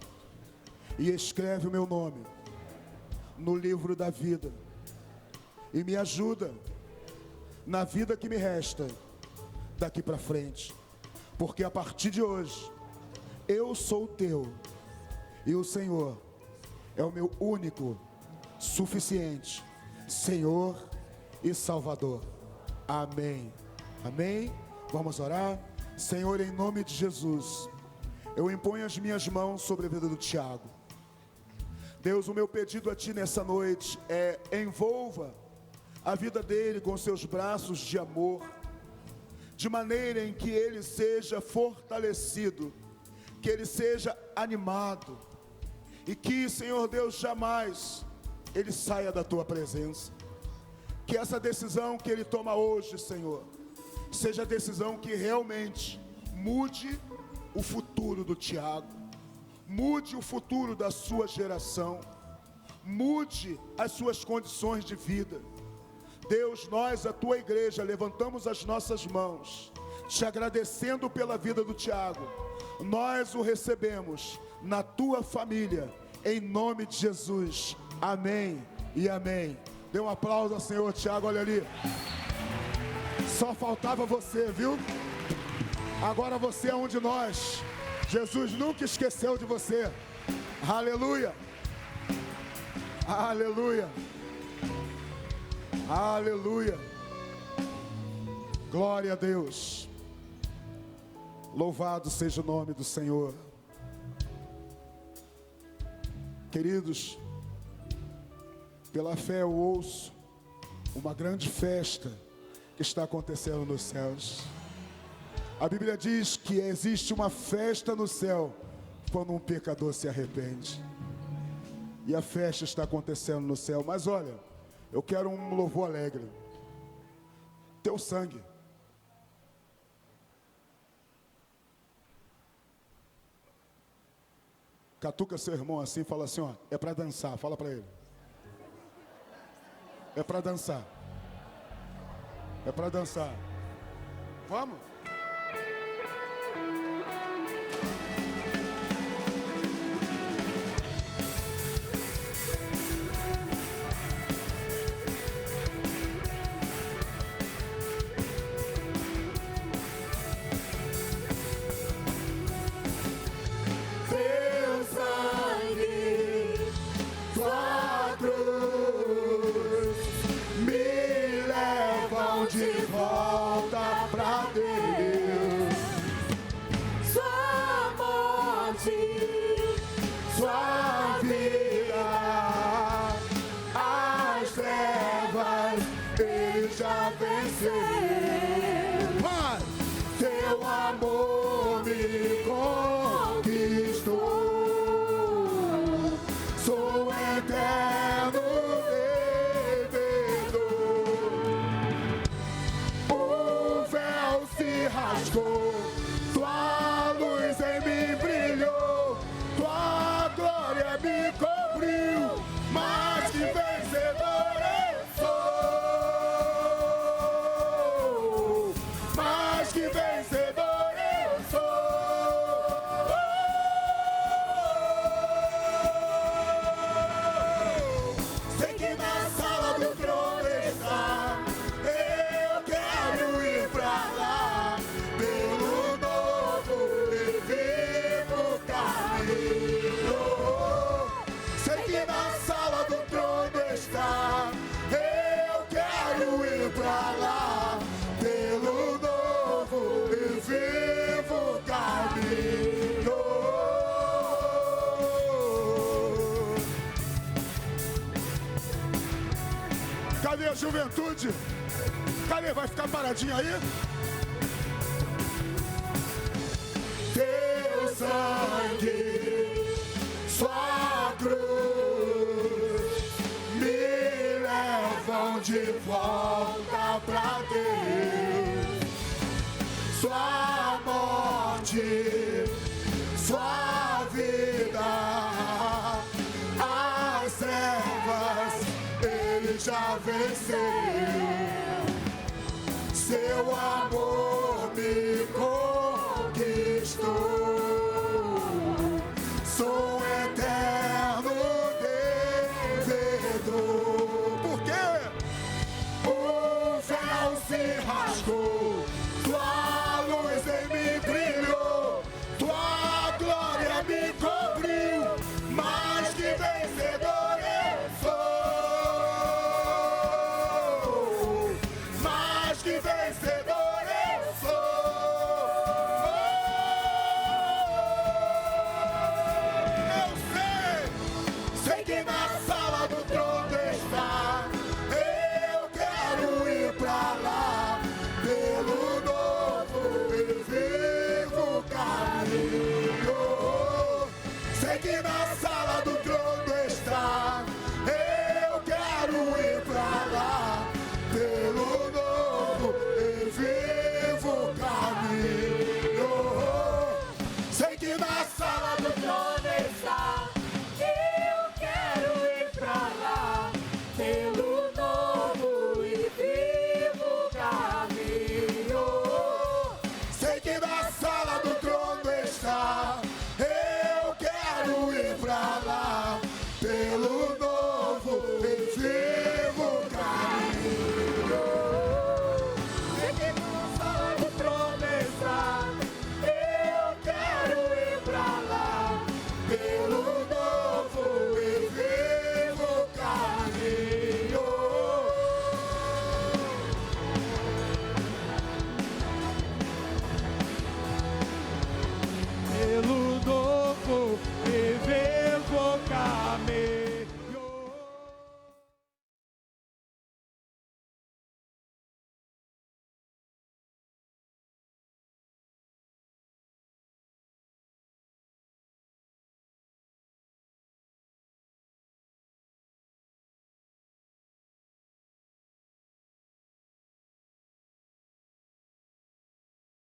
e escreve o meu nome no livro da vida e me ajuda na vida que me resta daqui para frente, porque a partir de hoje eu sou teu e o Senhor é o meu único, suficiente Senhor e Salvador. Amém. Amém. Vamos orar. Senhor, em nome de Jesus, eu imponho as minhas mãos sobre a vida do Tiago. Deus, o meu pedido a Ti nessa noite é: envolva a vida dele com seus braços de amor, de maneira em que ele seja fortalecido, que ele seja animado, e que, Senhor Deus, jamais ele saia da Tua presença. Que essa decisão que ele toma hoje, Senhor, seja a decisão que realmente mude o futuro do Tiago, mude o futuro da sua geração, mude as suas condições de vida. Deus, nós, a Tua igreja, levantamos as nossas mãos, te agradecendo pela vida do Tiago. Nós o recebemos na Tua família, em nome de Jesus. Amém e amém. Dê um aplauso ao Senhor. Tiago, olha ali. Só faltava você, viu? Agora você é um de nós. Jesus nunca esqueceu de você. Aleluia. Aleluia. Aleluia. Glória a Deus. Louvado seja o nome do Senhor. Queridos, pela fé eu ouço uma grande festa que está acontecendo nos céus. A Bíblia diz que existe uma festa no céu quando um pecador se arrepende. E a festa está acontecendo no céu. Mas olha, eu quero um louvor alegre. Teu sangue. Catuca seu irmão assim, fala assim, ó, é para dançar, fala para ele. É para dançar. É para dançar. Vamos? Teu sangue, Tua cruz me levam de volta pra Deus. Sua morte, Sua vida, as trevas Ele já venceu. Vai! Teu amor me conquistou. Sou eterno devedor. O véu se rasgou, Tua luz em mim brilhou, Tua glória me Cadê a juventude? Cadê? Vai ficar paradinho aí? Teu sangue, sua cruz, me levam de volta pra Deus. Sua morte, sua vida, as trevas ele já venceu. Seu amor me conquistou. Sou eterno devedor. Por quê? O véu se rasgou, tua luz em mim brilhou, tua glória me cobriu, mais que vencedor eu sou, mais que vencedor eu sou. Eu sei que na sala do trono está, eu quero ir pra lá, pelo novo e vivo caminho. Sei que na